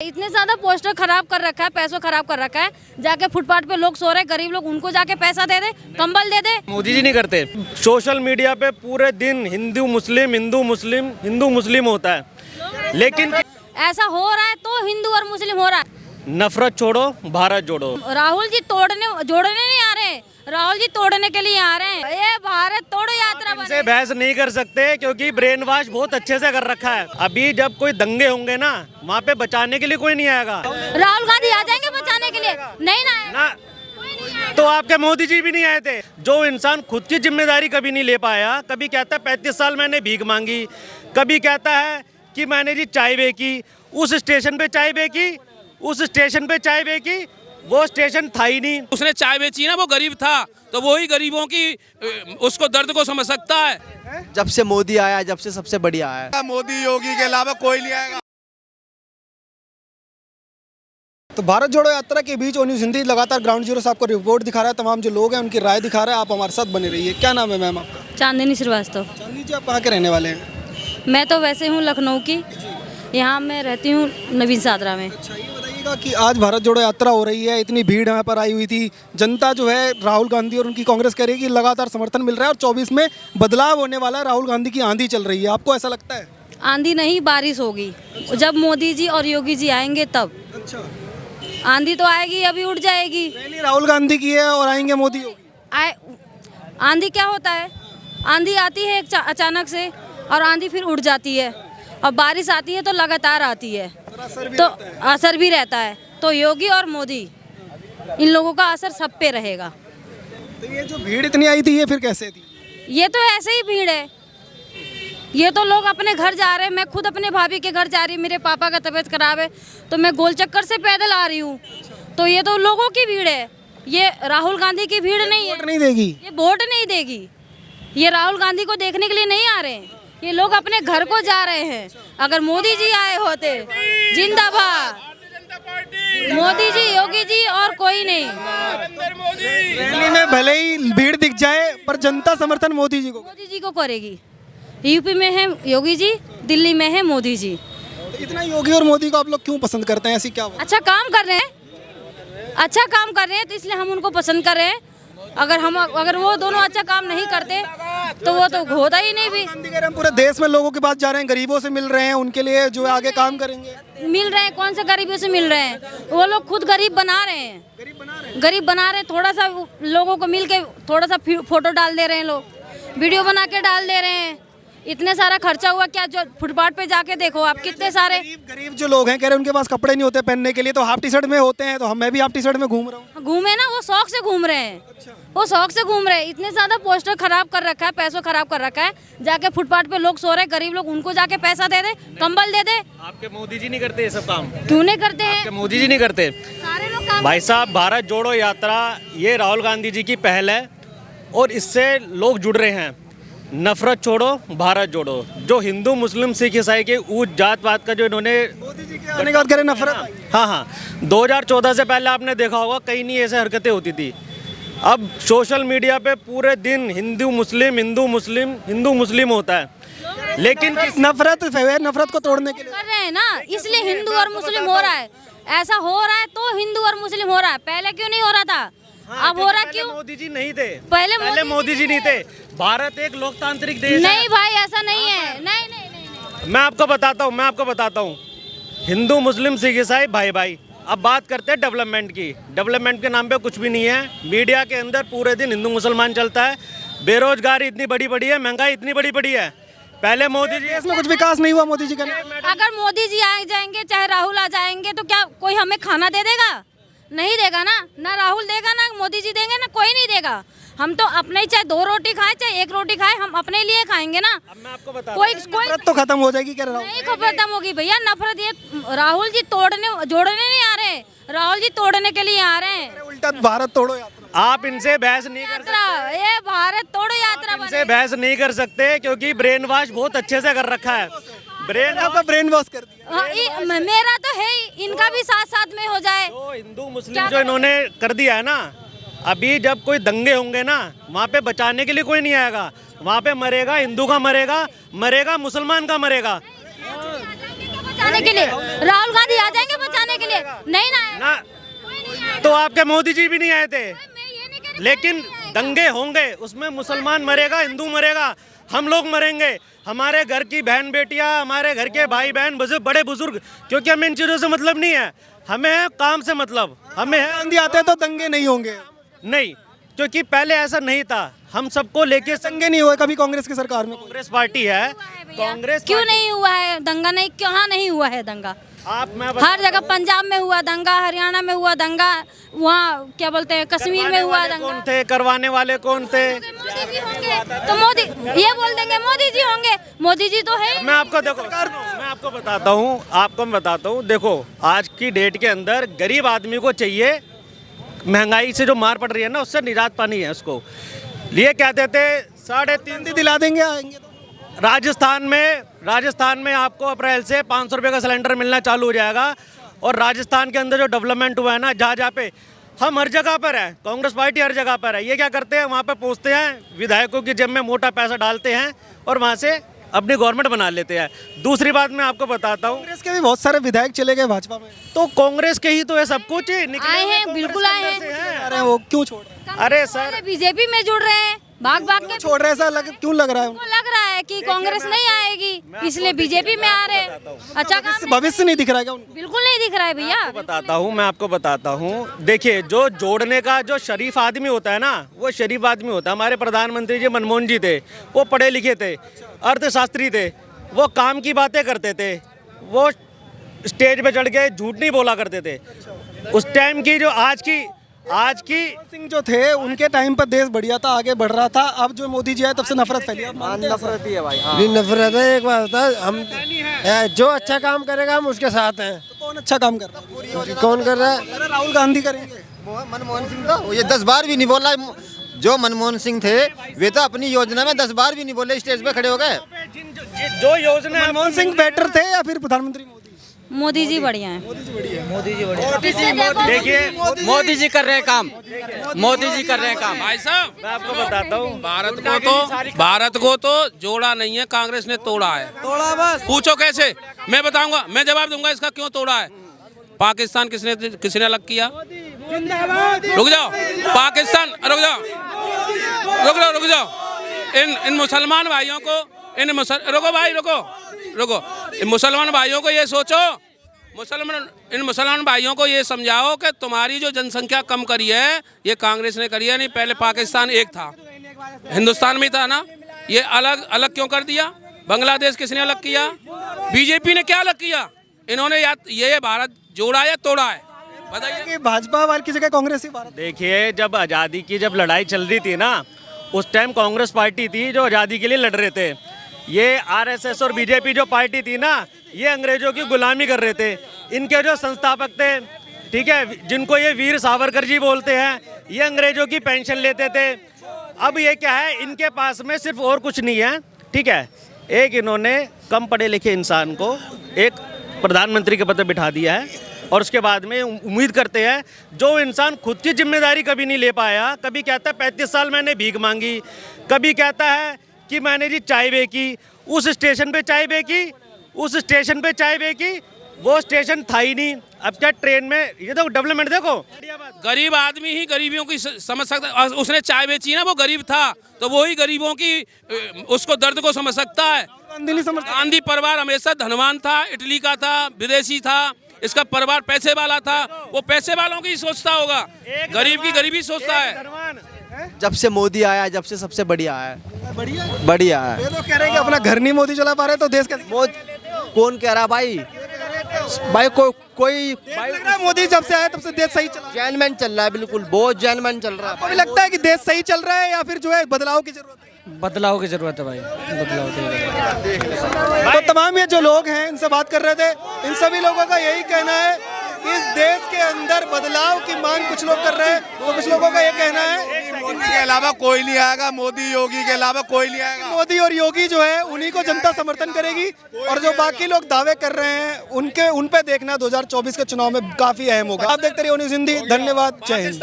इतने ज्यादा पोस्टर खराब कर रखा है, पैसों खराब कर रखा है। जाके फुटपाथ पे लोग सो रहे, गरीब लोग, उनको जाके पैसा दे दे, कंबल दे दे। मोदी जी नहीं करते। सोशल मीडिया पे पूरे दिन हिंदू मुस्लिम हिंदू मुस्लिम हिंदू मुस्लिम होता है, लेकिन ऐसा हो रहा है तो हिंदू और मुस्लिम हो रहा है। नफरत छोड़ो, भारत जोड़ो। राहुल जी जोड़ने नहीं आ रहे, राहुल जी तोड़ने के लिए आ रहे हैं। ये भारत तोड़ो यात्रा इनसे बहस नहीं कर सकते क्योंकि ब्रेन वॉश बहुत अच्छे से कर रखा है। अभी जब कोई दंगे होंगे ना, वहाँ पे बचाने के लिए कोई नहीं आएगा। राहुल गांधी आ जाएंगे बचाने के लिए? नहीं ना, तो आपके मोदी जी भी नहीं आए थे। जो इंसान खुद की जिम्मेदारी कभी नहीं ले पाया, कभी कहता है 35 साल मैंने भीख मांगी, कभी कहता है कि मैंने जी चाय बेची, उस स्टेशन पे चाय बेची, उस स्टेशन पे चाय बेची, वो स्टेशन था ही नहीं। उसने चाय बेची ना, वो गरीब था, तो वही गरीबों की उसको दर्द को समझ सकता है। जब से मोदी आया, जब से सबसे बढ़िया आया। मोदी योगी के अलावा कोई नहीं आएगा। तो भारत जोड़ो यात्रा के बीच न्यूज़ हिंदी लगातार ग्राउंड जीरो से आपको रिपोर्ट दिखा रहा है। तमाम जो लोग हैं उनकी राय दिखा रहा है। आप हमारे साथ बने रहिए। क्या नाम है मैम आपका? चांदनी श्रीवास्तव। चांदनी जी, आप कहाँ के रहने वाले हैं? मैं तो वैसे हूँ लखनऊ की, यहाँ मैं रहती हूँ नवीन सादरा में। अच्छा, ये बताइएगा कि आज भारत जोड़ो यात्रा हो रही है, इतनी भीड़ यहाँ पर आई हुई थी। जनता जो है राहुल गांधी और उनकी कांग्रेस कह रही है कि लगातार समर्थन मिल रहा है और 24 में बदलाव होने वाला है। राहुल गांधी की आंधी चल रही है, आपको ऐसा लगता है? आंधी नहीं, बारिश होगी जब मोदी जी और योगी जी आएंगे तब। अच्छा, आंधी तो आएगी, अभी उड़ जाएगी। रैली राहुल गांधी की है और आएंगे मोदी योगी। आंधी क्या होता है? आंधी आती है अचानक से और आंधी फिर उड़ जाती है, और बारिश आती है तो लगातार आती है, तो असर भी रहता है। तो योगी और मोदी, इन लोगों का असर सब पे रहेगा। तो ये जो भीड़ इतनी आई थी, ये फिर कैसे थी? ये तो ऐसे ही भीड़ है। ये तो लोग अपने घर जा रहे हैं। मैं खुद अपने भाभी के घर जा रही हूँ, मेरे पापा का तबीयत खराब है, तो मैं गोल चक्कर से पैदल आ रही हूँ। तो ये तो लोगों की भीड़ है, ये राहुल गांधी की भीड़ नहीं है। वोट नहीं देगी, ये वोट नहीं देगी। ये राहुल गांधी को देखने के लिए नहीं आ रहे हैं, ये लोग अपने घर को जा रहे हैं। अगर मोदी जी आए होते, जिंदाबाद मोदी जी, योगी जी और कोई नहीं। रैली में भले ही भीड़ दिख जाए पर जनता समर्थन मोदी जी को करेगी। यूपी में है योगी जी, दिल्ली में है मोदी जी। तो इतना योगी और मोदी को आप लोग क्यों पसंद करते हैं? ऐसी क्या बात? अच्छा काम कर रहे हैं, अच्छा काम कर रहे हैं, तो इसलिए हम उनको पसंद कर रहे हैं। अगर वो दोनों अच्छा काम नहीं करते तो वो तो होता ही नहीं भी। हम पूरे देश में लोगों के पास जा रहे हैं, गरीबों से मिल रहे हैं, उनके लिए जो है आगे काम करेंगे। मिल रहे हैं, कौन से गरीबों से मिल रहे हैं? वो लोग खुद गरीब बना रहे हैं, गरीब बना रहे हैं। थोड़ा सा लोगों को मिल के थोड़ा सा फोटो डाल दे रहे हैं, लोग वीडियो बना के डाल दे रहे हैं। इतने सारा खर्चा हुआ, क्या जो फुटपाथ पे जाके देखो आप, कितने सारे गरीब जो लोग हैं कह रहे हैं उनके पास कपड़े नहीं होते पहनने के लिए, तो हाफ टी शर्ट में होते हैं। तो मैं भी हाफ टी शर्ट में घूम रहा हूँ। घूमे ना, वो शौक से घूम रहे हैं। अच्छा। वो शौक से घूम रहे हैं। इतने ज्यादा पोस्टर खराब कर रखा है, पैसों खराब कर रखा है। जाके फुटपाथ पे लोग सो रहे, गरीब लोग, उनको जाके पैसा दे दे, कंबल दे दे। आपके मोदी जी नहीं करते ये सब काम? क्यों नहीं करते हैं? आपके मोदी जी नहीं करते। सारे लोग काम। भाई साहब, भारत जोड़ो यात्रा ये राहुल गांधी जी की पहल है और इससे लोग जुड़ रहे हैं। नफरत छोड़ो, भारत जोड़ो। जो हिंदू मुस्लिम सिख ईसाई के ऊंच जात पात का जो इन्होंने मोदी जी के आने के बाद कह रहे हैं नफरत। हाँ, 2014 से पहले आपने देखा होगा कहीं नहीं ऐसे हरकतें होती थी। अब सोशल मीडिया पे पूरे दिन हिंदू मुस्लिम हिंदू मुस्लिम हिंदू मुस्लिम होता है, लेकिन नफरत को तोड़ने के लिए कर रहे हैं ना, इसलिए हिंदू और मुस्लिम हो रहा है। ऐसा हो रहा है तो हिंदू और मुस्लिम हो रहा है। पहले क्यों नहीं हो रहा था? अब हो रहा क्यों? मोदी जी नहीं थे, पहले मोदी जी नहीं थे। भारत एक लोकतांत्रिक देश है। नहीं भाई, ऐसा नहीं है। नहीं। मैं आपको बताता हूँ, हिंदू मुस्लिम सिख ईसाई भाई भाई। अब बात करते हैं डेवलपमेंट की। डेवलपमेंट के नाम पे कुछ भी नहीं है। मीडिया के अंदर पूरे दिन हिंदू मुसलमान चलता है। बेरोजगारी इतनी बड़ी है, महंगाई इतनी बड़ी है। पहले मोदी जी, इसमें कुछ विकास नहीं हुआ मोदी जी का। अगर मोदी जी आ जाएंगे, चाहे राहुल आ जाएंगे, तो क्या कोई हमें खाना दे देगा? नहीं देगा ना राहुल देगा, ना मोदी जी देंगे, ना कोई नहीं देगा। हम तो अपने ही, चाहे 2 रोटी खाए चाहे 1 रोटी खाए, हम अपने लिए खाएंगे ना। अब मैं आपको बता कोई नफरत तो खत्म हो जाएगी क्या? नहीं खत्म होगी भैया नफरत। ये राहुल जी जोड़ने नहीं आ रहे, राहुल जी तोड़ने के लिए आ रहे हैं। उल्टा भारत तोड़ो यात्रा। आप इनसे बहस नहीं कर सकते। ये भारत तोड़ो यात्रा इनसे बहस नहीं कर सकते क्योंकि ब्रेन वॉश बहुत अच्छे से कर रखा है। ब्रेन वॉश कर दिया। हाँ, मेरा तो है ही, इनका भी साथ साथ में हो जाए। तो हिंदू मुस्लिम जो इन्होंने कर दिया है ना, अभी जब कोई दंगे होंगे ना, वहाँ पे बचाने के लिए कोई नहीं आएगा। वहाँ पे मरेगा हिंदू का मरेगा मुसलमान का मरेगा। बचाने के लिए राहुल गांधी आ जाएंगे बचाने के लिए, नहीं ना आएगा। ना तो आपके मोदी जी भी नहीं आए थे, लेकिन दंगे होंगे, उसमें मुसलमान मरेगा, हिंदू मरेगा, हम लोग मरेंगे, हमारे घर की बहन बेटियां, हमारे घर के भाई बहन, बड़े बुजुर्ग, क्योंकि हमें इन चीज़ों से मतलब नहीं है, हमें है काम से मतलब, हमें है गांधी आते तो दंगे नहीं होंगे। नहीं, क्योंकि पहले ऐसा नहीं था, हम सबको लेके दंगे नहीं हुए कभी कांग्रेस की सरकार में। कांग्रेस पार्टी है, कांग्रेस क्यों नहीं हुआ है दंगा? नहीं, कहाँ नहीं हुआ है दंगा? मैं हर जगह, पंजाब में हुआ दंगा, हरियाणा में हुआ दंगा, वहाँ क्या बोलते हैं कश्मीर में हुआ दंगा। कौन थे करवाने वाले, कौन थे? मोदी जी होंगे तो मोदी, ये बोल देंगे मोदी जी होंगे, मोदी जी तो है। मैं आपको बताता हूँ, देखो आज की डेट के अंदर गरीब आदमी को चाहिए, महंगाई से जो मार पड़ रही है ना, उससे निजात पानी है उसको। ये कहते थे 3.5 दिला देंगे, आएंगे तो। राजस्थान में आपको अप्रैल से 500 रुपये का सिलेंडर मिलना चालू हो जाएगा। और राजस्थान के अंदर जो डेवलपमेंट हुआ है ना, जहाँ पे हम हर जगह पर है, कांग्रेस पार्टी हर जगह पर है। ये क्या करते हैं, वहाँ पे पहुँचते हैं, विधायकों की जेब में मोटा पैसा डालते हैं और वहाँ से अपनी गवर्नमेंट बना लेते हैं। दूसरी बात मैं आपको बताता हूँ, कांग्रेस के भी बहुत सारे विधायक चले गए भाजपा में, तो कांग्रेस के ही तो है सब कुछ, आए हैं, बिल्कुल आए हैं। अरे वो क्यों छोड़ रहे हैं? अरे सर, बीजेपी में जुड़ रहे हैं, भाग के छोड़ रहे हैं, ऐसा क्यों लग रहा है? उनको लग रहा है कि कांग्रेस नहीं आएगी, इसलिए बीजेपी में आ रहे हैं। अच्छा काम है। भविष्य नहीं दिख रहा है क्या उनको? बिल्कुल नहीं दिख रहा है भैया। मैं आपको बताता हूँ, देखिए जो जोड़ने का जो शरीफ आदमी होता है ना, वो शरीफ आदमी होता है। हमारे प्रधानमंत्री जी मनमोहन जी थे, वो पढ़े लिखे थे, अर्थशास्त्री थे, वो काम की बातें करते थे, वो स्टेज पे चढ़ के झूठ नहीं बोला करते थे। उस टाइम की जो आज की सिंह जो थे उनके टाइम पर देश बढ़िया था, आगे बढ़ रहा था। अब जो मोदी जी आए तब से नफरत फैली है। नफरत ही है भाई। हाँ। भी नफरत है। एक बात होता है, हम जो अच्छा काम करेगा हम उसके साथ हैं। तो कौन अच्छा काम कर रहा है? कौन कर रहा है? अरे राहुल गांधी करेंगे। मनमोहन सिंह तो ये 10 बार भी नहीं बोला। जो मनमोहन सिंह थे वे तो अपनी योजना में 10 बार भी नहीं बोले, स्टेज पे खड़े हो गए। जो योजना मनमोहन सिंह बेटर थे या फिर प्रधानमंत्री मोदी जी बढ़िया है। देखिए, मोदी जी कर रहे हैं काम, मोदी जी कर रहे हैं काम। भाई साहब, मैं आपको बताता हूँ, भारत को तो जोड़ा नहीं है, कांग्रेस ने तोड़ा है। थोड़ा बस पूछो कैसे, मैं बताऊंगा, मैं जवाब दूंगा इसका क्यों तोड़ा है। पाकिस्तान किसने अलग किया? रुक जाओ, पाकिस्तान, रुक जाओ। इन मुसलमान भाइयों को, रुको, इन मुसलमान भाइयों को ये सोचो, इन मुसलमान भाइयों को ये समझाओ कि तुम्हारी जो जनसंख्या कम करी है ये कांग्रेस ने करी है। नहीं, पहले पाकिस्तान एक था, हिंदुस्तान में था ना, ये अलग क्यों कर दिया? बांग्लादेश किसने अलग किया? बीजेपी ने क्या अलग किया? इन्होंने ये भारत जोड़ा या तोड़ा है? बताइए। कि भाजपा वाले की जगह कांग्रेस ही भारत। देखिए, जब आज़ादी की लड़ाई चल रही थी ना, उस टाइम कांग्रेस पार्टी थी जो आज़ादी के लिए लड़ रहे थे। ये आरएसएस और बीजेपी जो पार्टी थी ना, ये अंग्रेजों की गुलामी कर रहे थे। इनके जो संस्थापक थे, ठीक है, जिनको ये वीर सावरकर जी बोलते हैं, ये अंग्रेजों की पेंशन लेते थे। अब ये क्या है, इनके पास में सिर्फ और कुछ नहीं है, ठीक है। एक इन्होंने कम पढ़े लिखे इंसान को एक प्रधानमंत्री के पद पर बिठा दिया है, और उसके बाद में उम्मीद करते हैं जो इंसान खुद की जिम्मेदारी कभी नहीं ले पाया, कभी कहता है 35 साल मैंने भीख मांगी, कभी कहता है कि मैंने जी चाय बेची, उस स्टेशन पे चाय बेची, वो स्टेशन था ही नहीं। अब क्या ट्रेन में, ये देखो डेवलपमेंट देखो। गरीब आदमी ही गरीबियों की समझ सकता। उसने चाय बेची ना, वो गरीब था, तो वही गरीबों की उसको दर्द को समझ सकता है। गांधी परिवार हमेशा धनवान था, इटली का था, विदेशी था, इसका परिवार पैसे वाला था, वो पैसे वालों की सोचता होगा, गरीब की गरीबी सोचता है। जब से मोदी आया है, जब से सबसे बढ़िया है, बढ़िया है। ये तो कह रहे हैं कि अपना घर नहीं मोदी चला पा रहे, तो देश का कौन कह रहा भाई? कोई भाई लग रहा है मोदी जब से आया तब से देश सही चला, जेनमैन चल रहा है, बिल्कुल बहुत जेनमैन चल रहा है। आपको भी लगता है कि देश सही चल रहा है या फिर जो है बदलाव की जरूरत है? बदलाव की जरूरत है भाई, बदलाव की जरूरत है। तो तमाम ये जो लोग हैं, इनसे बात कर रहे थे, इन सभी लोगों का यही कहना है कि इस देश के अंदर बदलाव की मांग कुछ लोग कर रहे हैं, तो कुछ लोगों का ये कहना है मोदी के अलावा कोई नहीं आएगा, मोदी योगी के अलावा कोई नहीं आएगा। मोदी और योगी जो है उन्हीं को जनता समर्थन करेगी, और जो बाकी लोग दावे कर रहे हैं उन पे देखना 2024 के चुनाव में काफी अहम होगा। आप देखते रहिए न्यूज़ हिंदी। धन्यवाद, जय हिंद।